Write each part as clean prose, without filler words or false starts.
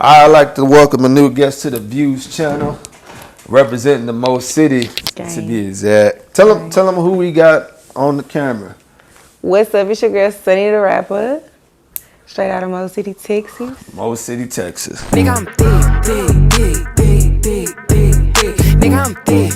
I'd like to welcome a new guest to the Views channel, representing the Mo City to be exact. Tell them who we got on the camera. What's up? It's your girl Sunnitharapper, straight out of Mo City, Texas. Mo City, Texas. Nigga, I'm thick. Nigga, I'm thick.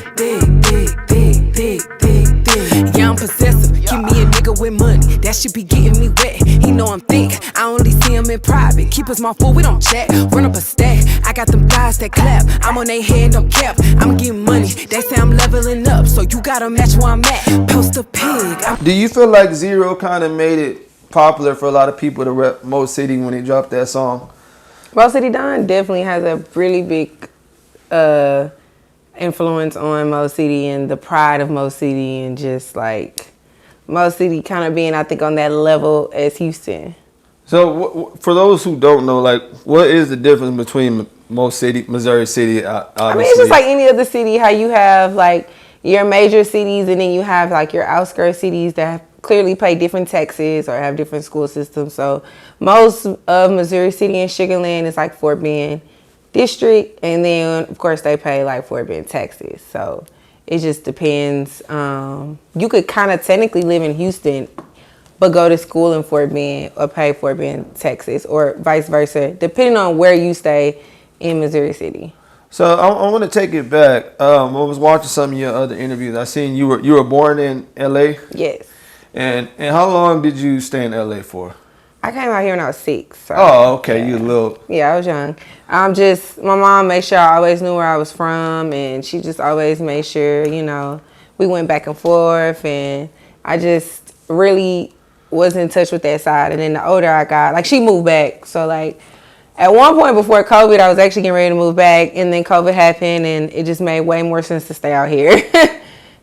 Yeah, I'm possessive. Give me a nigga with money, that should be getting me wet. He know I'm thick, I only see him in private. Keep us my food, we don't chat. Run up a stack, I got them thighs that clap. I'm on they head, don't cap. I'm getting money, they say I'm leveling up, so you gotta match where I'm at. Post a pig. Do you feel like Zero kind of made it popular for a lot of people to rep Mo City when he dropped that song? Mo City Don definitely has a really big influence on Mo City and the pride of Mo City, and just like Mo City kind of being, I think, on that level as Houston. So for those who don't know, like, what is the difference between Mo City, Missouri City? Obviously? I mean, it's just like any other city, how you have like your major cities and then you have like your outskirts cities that clearly pay different taxes or have different school systems. So most of Missouri City and Sugar Land is like Fort Bend district, and then of course they pay like Fort Bend taxes. So it just depends. You could kind of technically live in Houston but go to school in Fort Bend or pay Fort Bend taxes, or vice versa, depending on where you stay in Missouri City. So I want to take it back. I was watching some of your other interviews. I seen you were born in L.A.? Yes. And how long did you stay in L.A. for? I came out here when I was 6. So, oh, okay. Yeah. You little. Yeah, I was young. My mom made sure I always knew where I was from, and she just always made sure, we went back and forth, and I just really was in touch with that side. And then the older I got, like, she moved back. So, like, at one point before COVID, I was actually getting ready to move back, and then COVID happened, and it just made way more sense to stay out here.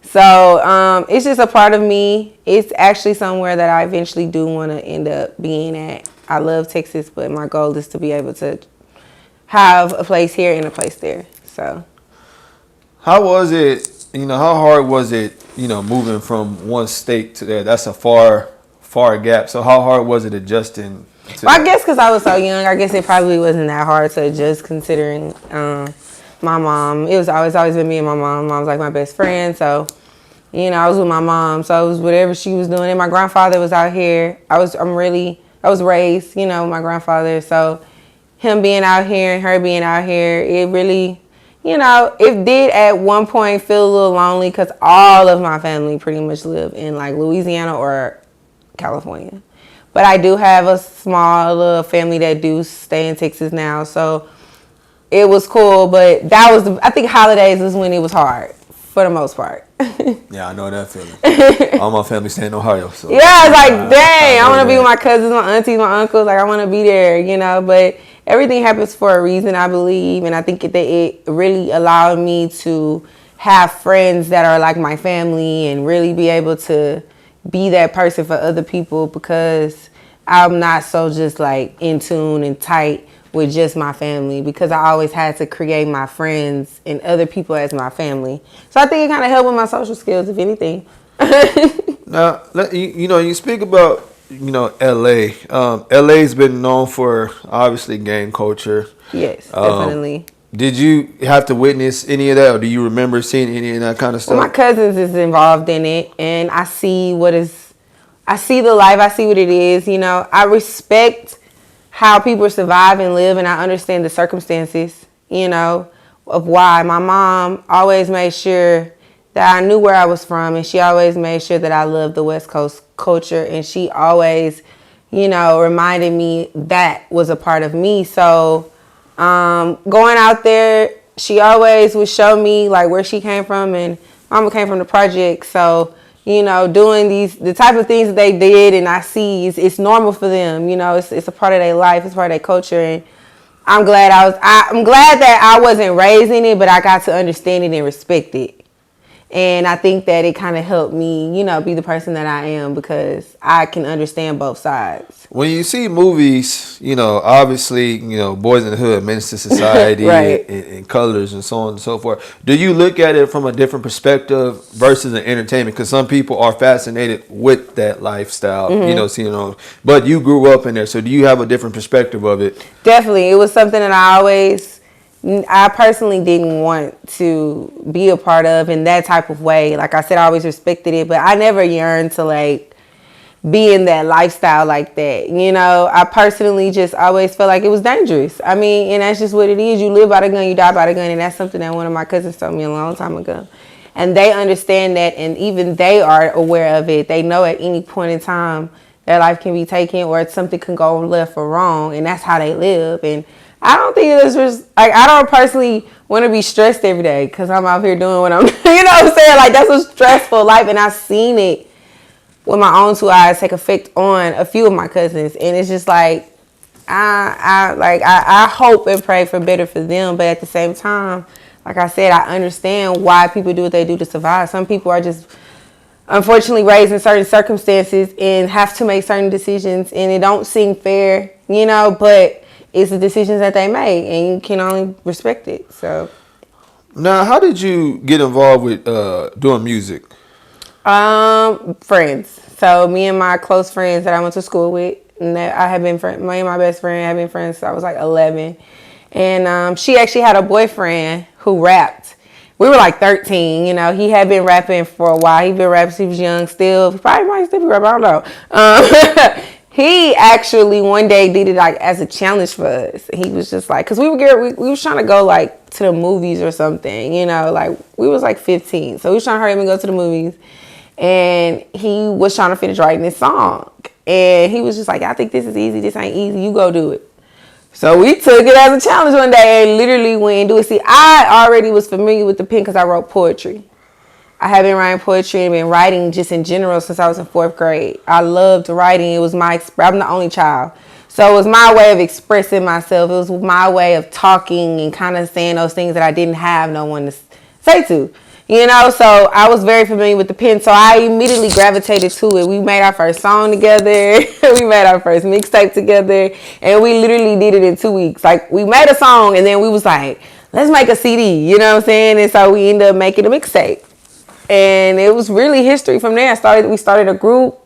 So it's just a part of me. It's actually somewhere that I eventually do want to end up being at. I love Texas, but my goal is to be able to have a place here and a place there. So how was it, how hard was it, moving from one state to there? That's a far gap. So how hard was it adjusting to I guess because I was so young, I guess it probably wasn't that hard to adjust, considering my mom. It was always been me and my mom. Mom's like my best friend, so I was with my mom, so it was whatever she was doing. And my grandfather was out here. I was raised, with my grandfather, so him being out here and her being out here, it really, it did at one point feel a little lonely, because all of my family pretty much live in like Louisiana or California. But I do have a small little family that do stay in Texas now, so it was cool. But that was, I think holidays was when it was hard, for the most part. Yeah, I know that feeling. All my family stay in Ohio, so yeah, it's like, dang, I want to be with my cousins, my aunties, my uncles. Like, I want to be there, But everything happens for a reason, I believe, and I think that it really allowed me to have friends that are like my family and really be able to be that person for other people, because I'm not so just like in tune and tight with just my family, because I always had to create my friends and other people as my family. So I think it kind of helped with my social skills, if anything. Now, you speak about, L.A. L.A.'s been known for, obviously, gang culture. Yes, definitely. Did you have to witness any of that, or do you remember seeing any of that kind of stuff? Well, my cousins is involved in it, and I see the life, I see what it is. I respect how people survive and live, and I understand the circumstances, of why. My mom always made sure that I knew where I was from, and she always made sure that I loved the West Coast culture, and she always, reminded me that was a part of me. So going out there, she always would show me like where she came from, and mama came from the project. So, doing the type of things that they did, and I see it's normal for them. It's a part of their life, it's part of their culture, and I'm glad that I wasn't raised in it, but I got to understand it and respect it. And I think that it kind of helped me, be the person that I am because I can understand both sides. When you see movies, obviously, Boys in the Hood, Menace to Society, Right. and Colors, and so on and so forth. Do you look at it from a different perspective versus an entertainment? Because some people are fascinated with that lifestyle, but you grew up in there. So do you have a different perspective of it? Definitely. It was something that I personally didn't want to be a part of in that type of way. Like I said, I always respected it, but I never yearned to be in that lifestyle like that. I personally just always felt like it was dangerous. I mean, and that's just what it is. You live by the gun, you die by the gun. And that's something that one of my cousins told me a long time ago. And they understand that, and even they are aware of it. They know at any point in time their life can be taken or something can go left or wrong. And that's how they live. And I don't think it's just, I don't personally want to be stressed every day because I'm out here doing what I'm, what I'm saying? Like, that's a stressful life. And I've seen it with my own two eyes take effect on a few of my cousins. And it's just like, I hope and pray for better for them. But at the same time, like I said, I understand why people do what they do to survive. Some people are just unfortunately raised in certain circumstances and have to make certain decisions. And it don't seem fair, but it's the decisions that they make, and you can only respect it. So, now, how did you get involved with doing music? Friends. So me and my close friends that I went to school with, and that I have been me and my best friend have been friends since I was like 11, and she actually had a boyfriend who rapped. We were like 13, he had been rapping for a while. He'd been rapping since he was young. Still, he probably might still be rapping. I don't know. He actually one day did it as a challenge for us. He was just like, cause we was trying to go to the movies or something, we was like 15. So we was trying to hurry up and go to the movies. And he was trying to finish writing this song. And he was just like, I think this is easy. This ain't easy. You go do it. So we took it as a challenge one day and literally went and do it. See, I already was familiar with the pen because I wrote poetry. I have been writing poetry and been writing just in general since I was in 4th grade. I loved writing. It was I'm the only child. So it was my way of expressing myself. It was my way of talking and kind of saying those things that I didn't have no one to say to. So I was very familiar with the pen. So I immediately gravitated to it. We made our first song together. We made our first mixtape together. And we literally did it in 2 weeks. We made a song and then we was like, let's make a CD. You know what I'm saying? And so we ended up making a mixtape. And it was really history from there. We started a group.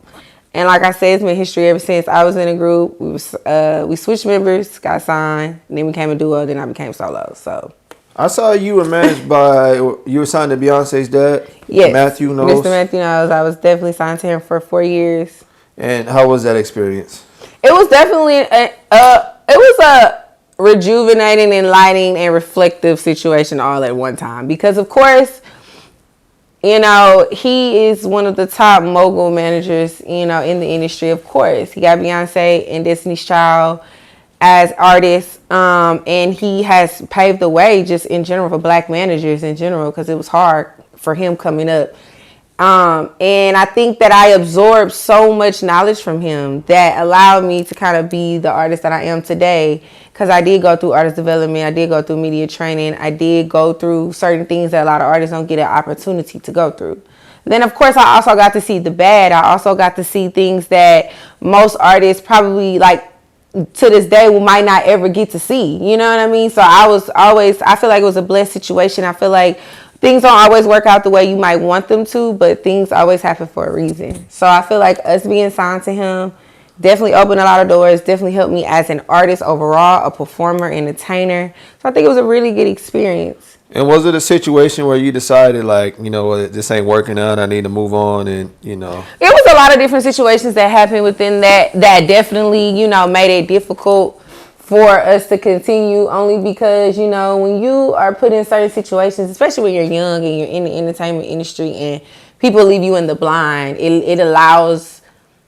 And like I said, it's been history ever since. I was in a group. We switched members, got signed. And then we became a duo. Then I became solo. So I saw you were you were signed to Beyonce's dad? Yes. Matthew Knowles? Mr. Matthew Knowles. I was definitely signed to him for 4 years. And how was that experience? It was definitely, it was a rejuvenating, enlightening, and reflective situation all at one time. Because, of course, he is one of the top mogul managers, in the industry, of course. He got Beyonce and Destiny's Child as artists, and he has paved the way just in general for black managers in general because it was hard for him coming up. And I think that I absorbed so much knowledge from him that allowed me to kind of be the artist that I am today. Because I did go through artist development. I did go through media training. I did go through certain things that a lot of artists don't get an opportunity to go through. Then, of course, I also got to see the bad. I also got to see things that most artists probably, to this day, might not ever get to see. You know what I mean? So I feel like it was a blessed situation. I feel like things don't always work out the way you might want them to, but things always happen for a reason. So I feel like us being signed to him definitely opened a lot of doors, definitely helped me as an artist overall, a performer, entertainer. So I think it was a really good experience. And was it a situation where you decided, this ain't working out, I need to move on, and, It was a lot of different situations that happened within that definitely, made it difficult for us to continue, only because, when you are put in certain situations, especially when you're young and you're in the entertainment industry and people leave you in the blind, it allows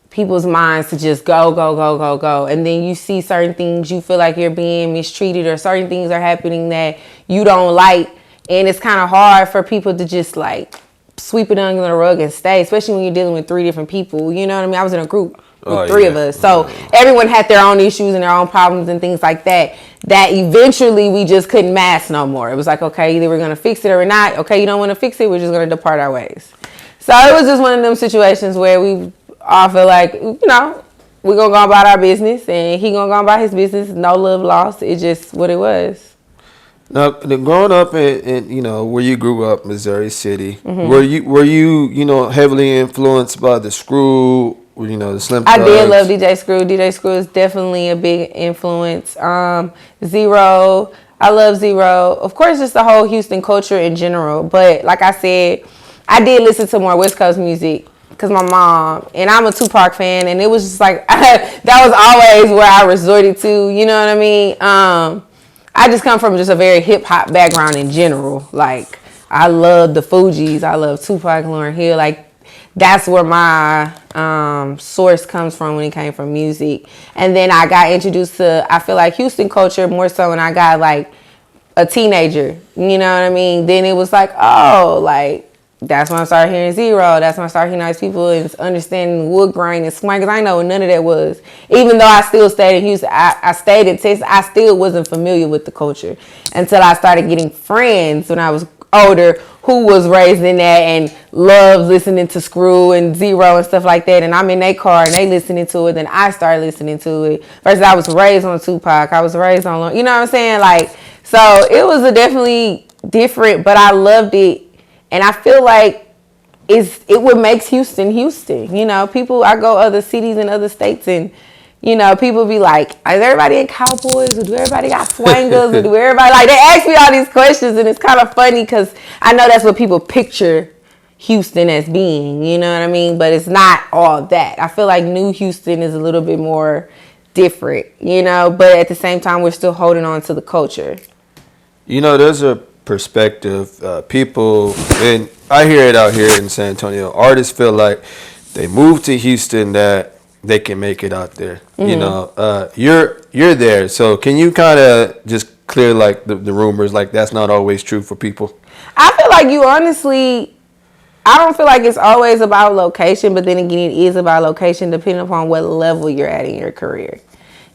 people's minds to just go. And then you see certain things, you feel like you're being mistreated or certain things are happening that you don't like. And it's kind of hard for people to just sweep it under the rug and stay, especially when you're dealing with 3 different people. You know what I mean? I was in a group. Oh, three of us. So everyone had their own issues and their own problems and things like that. That eventually we just couldn't mask no more. It was like, okay, either we're gonna fix it or not. Okay, you don't want to fix it, we're just gonna depart our ways. So it was just one of them situations where we all feel like, you know, we're gonna go about our business and he gonna go about his business. No love lost. It's just what it was. Now, growing up in you know where you grew up, Missouri City, Mm-hmm. were you know heavily influenced by the Screw, you know the Slim I Thugs? did love DJ Screw. DJ Screw is definitely a big influence. Zero. I love Zero. Of course, just the whole Houston culture in general. But like I said, I did listen to more West Coast music because my mom, and I'm a Tupac fan, and it was just like, that was always where I resorted to, you know what I mean? I just come from just a very hip hop background in general. Like, I love the Fugees. I love Tupac, Lauryn Hill. Like, that's where my source comes from when it came from music. And then I got introduced to, I feel like, Houston culture more so when I got like a teenager. You know what I mean? Then it was like, oh, like, that's when I started hearing Zero. That's when I started hearing nice people and understanding wood grain and swing. Because I know what none of that was. Even though I still stayed in Houston, I stayed in Texas, I still wasn't familiar with the culture until I started getting friends when I was older who was raised in that and loved listening to Screw and Zero and stuff like that. And I'm in their car and they listening to it. Then I started listening to it. Versus I was raised on Tupac. I was raised on, you know what I'm saying? Like, so it was a definitely different, but I loved it. And I feel like it what makes Houston, Houston. You know, people, I go other cities and other states and, you know, people be like, is everybody in Cowboys? Or do everybody got swangers? Or do everybody, like, they ask me all these questions and it's kind of funny because I know that's what people picture Houston as being, you know what I mean? But it's not all that. I feel like new Houston is a little bit more different, you know, but at the same time, we're still holding on to the culture. You know, there's a perspective. People, and I hear it out here in San Antonio. Artists feel like they move to Houston that they can make it out there. Mm-hmm. You know, you're there. So can you kind of just clear like the rumors? Like that's not always true for people. I feel like you honestly. I don't feel like it's always about location, but then again, it is about location depending upon what level you're at in your career.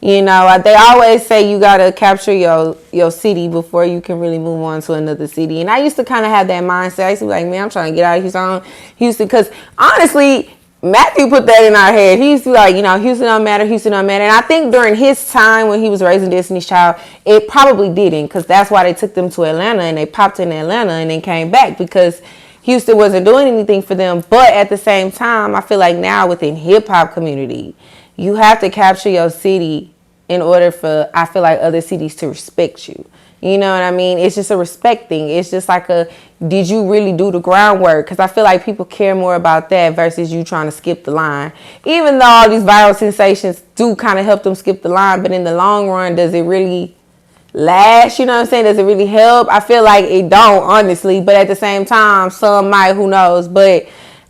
You know, they always say you got to capture your city before you can really move on to another city. And I used to kind of have that mindset. I used to be like, man, I'm trying to get out of Houston. Because honestly, Matthew put that in our head. He used to be like, you know, Houston don't matter. And I think during his time when he was raising Destiny's Child, it probably didn't. Because that's why they took them to Atlanta and they popped in Atlanta and then came back. Because Houston wasn't doing anything for them. But at the same time, I feel like now within hip-hop community, you have to capture your city in order for, I feel like, other cities to respect you. You know what I mean? It's just a respect thing. It's just like did you really do the groundwork? Because I feel like people care more about that versus you trying to skip the line. Even though all these viral sensations do kind of help them skip the line, but in the long run, does it really last? You know what I'm saying? Does it really help? I feel like it don't, honestly. But at the same time, some might, who knows? But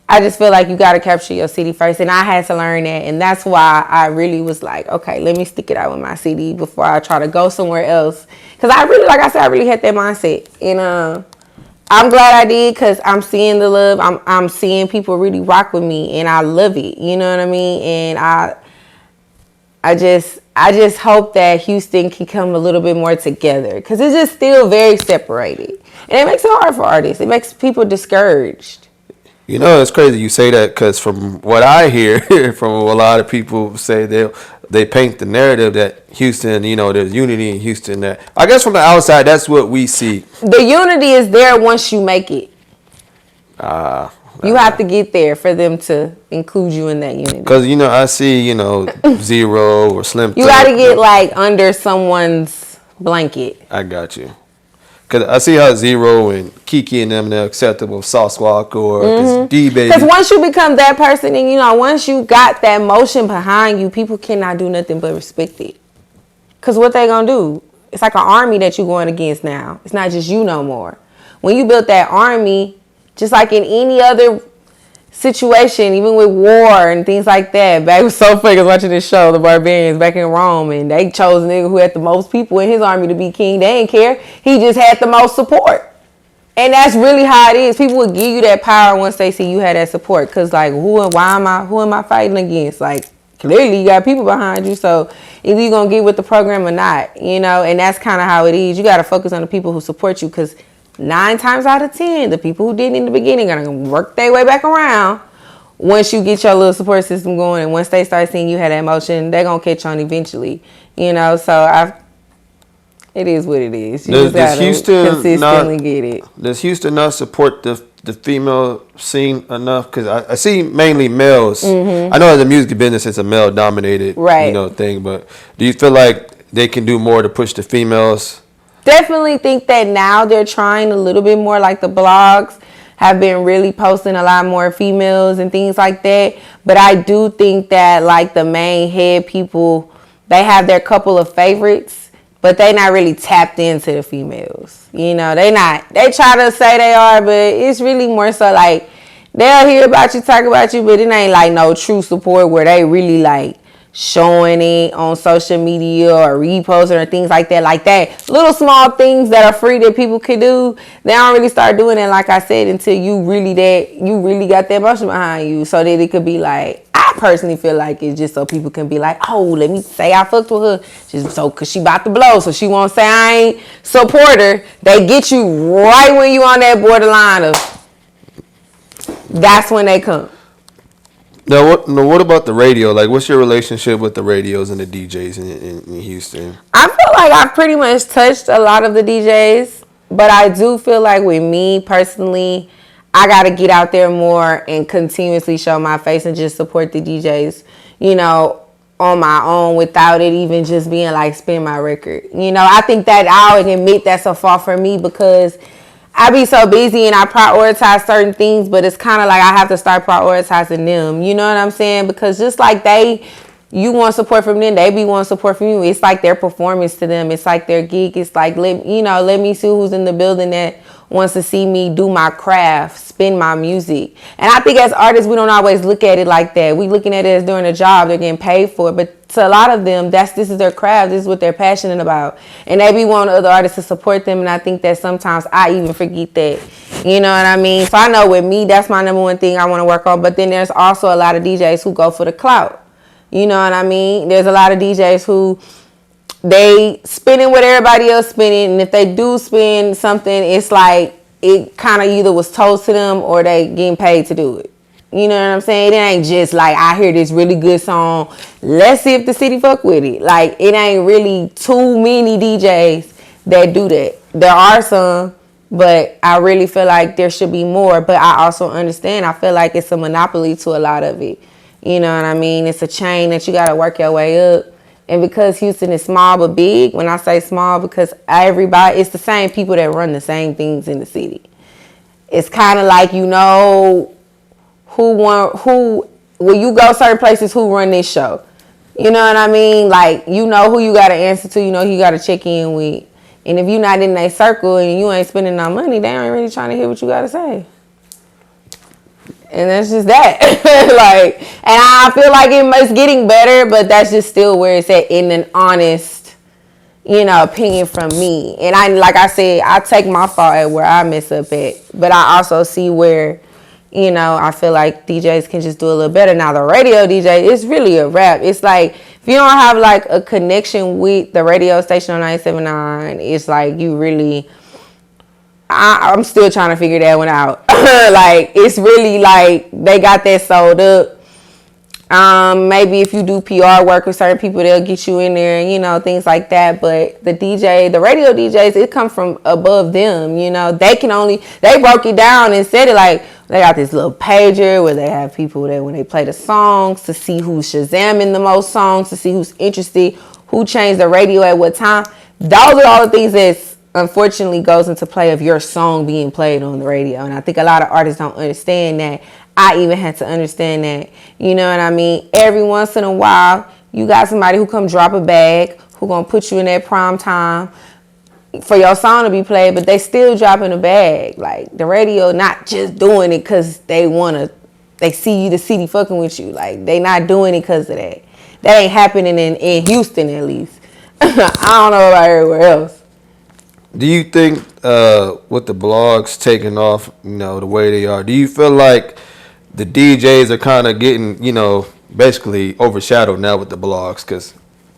I just feel like you got to capture your city first. And I had to learn that. And that's why I really was like, okay, let me stick it out with my city before I try to go somewhere else. Because I really, like I said, I really had that mindset. And I'm glad I did because I'm seeing the love. I'm seeing people really rock with me. And I love it. You know what I mean? And I just hope that Houston can come a little bit more together. Because it's just still very separated. And it makes it hard for artists. It makes people discouraged. You know, it's crazy you say that because from what I hear from a lot of people say they paint the narrative that Houston, you know, there's unity in Houston. That I guess from the outside, that's what we see. The unity is there once you make it. You have to get there for them to include you in that unity. Because, you know, I see, you know, Zero or Slim. You got to get like under someone's blanket. I got you. Because I see how Zero and Kiki and them, they're acceptable. Sauce Walk or D-Baby. Because once you become that person and, you know, once you got that motion behind you, people cannot do nothing but respect it. Because what they going to do? It's like an army that you're going against now. It's not just you no more. When you built that army, just like in any other situation, even with war and things like that. Back was so funny watching this show, The Barbarians, back in Rome, and they chose a nigga who had the most people in his army to be king. They didn't care. He just had the most support. And that's really how it is. People will give you that power once they see you had that support. Cause like who am I fighting against? Like clearly you got people behind you. So either you're going to get with the program or not, you know, and that's kind of how it is. You got to focus on the people who support you, because 9 times out of 10, the people who didn't in the beginning are going to work their way back around once you get your little support system going, and once they start seeing you have that emotion, they're going to catch on eventually, you know. So it is what it is. You just got to consistently get it. Does Houston not support the female scene enough? Because I see mainly males. Mm-hmm. I know as a music business, it's a male dominated thing, but do you feel like they can do more to push the females? Definitely think that now they're trying a little bit more, like the blogs have been really posting a lot more females and things like that. But I do think that like the main head people, they have their couple of favorites, but they not really tapped into the females. You know, they try to say they are, but it's really more so like they'll hear about you, talk about you, but it ain't like no true support where they really like showing it on social media or reposting or things like that. Little small things that are free that people can do, they don't really start doing it, like I said, until you really got that emotion behind you, so that it could be like, I personally feel like it's just so people can be like, oh, let me say I fucked with her, just so, cause she about to blow, so she won't say I ain't support her. They get you right when you on that borderline of, that's when they come. Now, what about the radio? Like, what's your relationship with the radios and the DJs in Houston? I feel like I've pretty much touched a lot of the DJs, but I do feel like with me personally, I got to get out there more and continuously show my face and just support the DJs, you know, on my own without it even just being like spin my record. You know, I think that I would admit that's a fault for me, because I be so busy and I prioritize certain things, but it's kind of like I have to start prioritizing them. You know what I'm saying? Because just like you want support from them, they be wanting support from you. It's like their performance to them. It's like their gig. It's like, let me see who's in the building that wants to see me do my craft, spin my music. And I think as artists, we don't always look at it like that. We looking at it as doing a job, they're getting paid for it. But to a lot of them, this is their craft. This is what they're passionate about. And they be wanting other artists to support them. And I think that sometimes I even forget that. You know what I mean? So I know with me, that's my number one thing I want to work on. But then there's also a lot of DJs who go for the clout. You know what I mean? There's a lot of DJs who they spinning what everybody else spinning, and if they do spin something, it's like it kind of either was told to them or they getting paid to do it. You know what I'm saying? It ain't just like, I hear this really good song, let's see if the city fuck with it. Like, it ain't really too many DJs that do that. There are some, but I really feel like there should be more. But I also understand, I feel like it's a monopoly to a lot of it. You know what I mean? It's a chain that you got to work your way up. And because Houston is small but big, when I say small, because it's the same people that run the same things in the city. It's kind of like, you know, when you go certain places, who run this show. You know what I mean? Like, you know who you got to answer to, you know who you got to check in with. And if you're not in that circle and you ain't spending no money, they ain't really trying to hear what you got to say. And that's just that. And I feel like it's getting better, but that's just still where it's at in an honest, opinion from me. And like I said, I take my fault at where I mess up at, but I also see where, I feel like DJs can just do a little better. Now the radio DJ, it's really a wrap. It's like, if you don't have like a connection with the radio station on 97.9, it's like you really, I'm still trying to figure that one out. Like, it's really like they got that sold up. Maybe if you do PR work with certain people, they'll get you in there and, things like that. But the radio DJs, it comes from above them, they broke it down and said it like, they got this little pager where they have people that when they play the songs to see who's Shazamming the most songs, to see who's interested, who changed the radio at what time. Those are all the things that's unfortunately goes into play of your song being played on the radio. And I think a lot of artists don't understand that. I even had to understand that. You know what I mean? Every once in a while, you got somebody who come drop a bag, who gonna put you in that prime time for your song to be played, but they still dropping a bag. Like, the radio not just doing it because they see you, the city fucking with you. Like, they not doing it because of that. That ain't happening in Houston, at least. I don't know about everywhere else. Do you think with the blogs taking off, the way they are, do you feel like the DJs are kind of getting, basically overshadowed now with the blogs because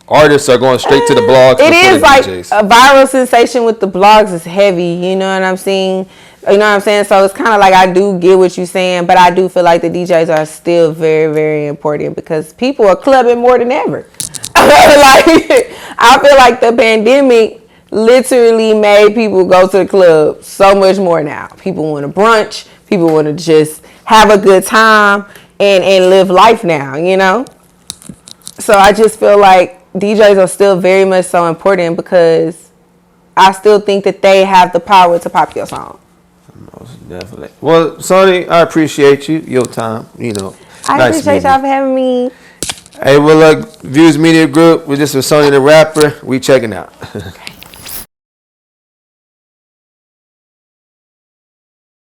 artists are going straight to the blogs. It before is the like DJs. a viral sensation with the blogs is heavy. You know what I'm saying? You know what I'm saying? So it's kind of like I do get what you're saying, but I do feel like the DJs are still very, very important because people are clubbing more than ever. Like, I feel like the pandemic literally made people go to the club so much more now. People want to brunch. People want to just have a good time and live life now, you know? So I just feel like DJs are still very much so important because I still think that they have the power to pop your song. Most definitely. Well, Sonny, I appreciate your time. You know, I nice appreciate meeting y'all for having me. Hey, well, look, Views Media Group. We're just with Sonny the Rapper. We checking out.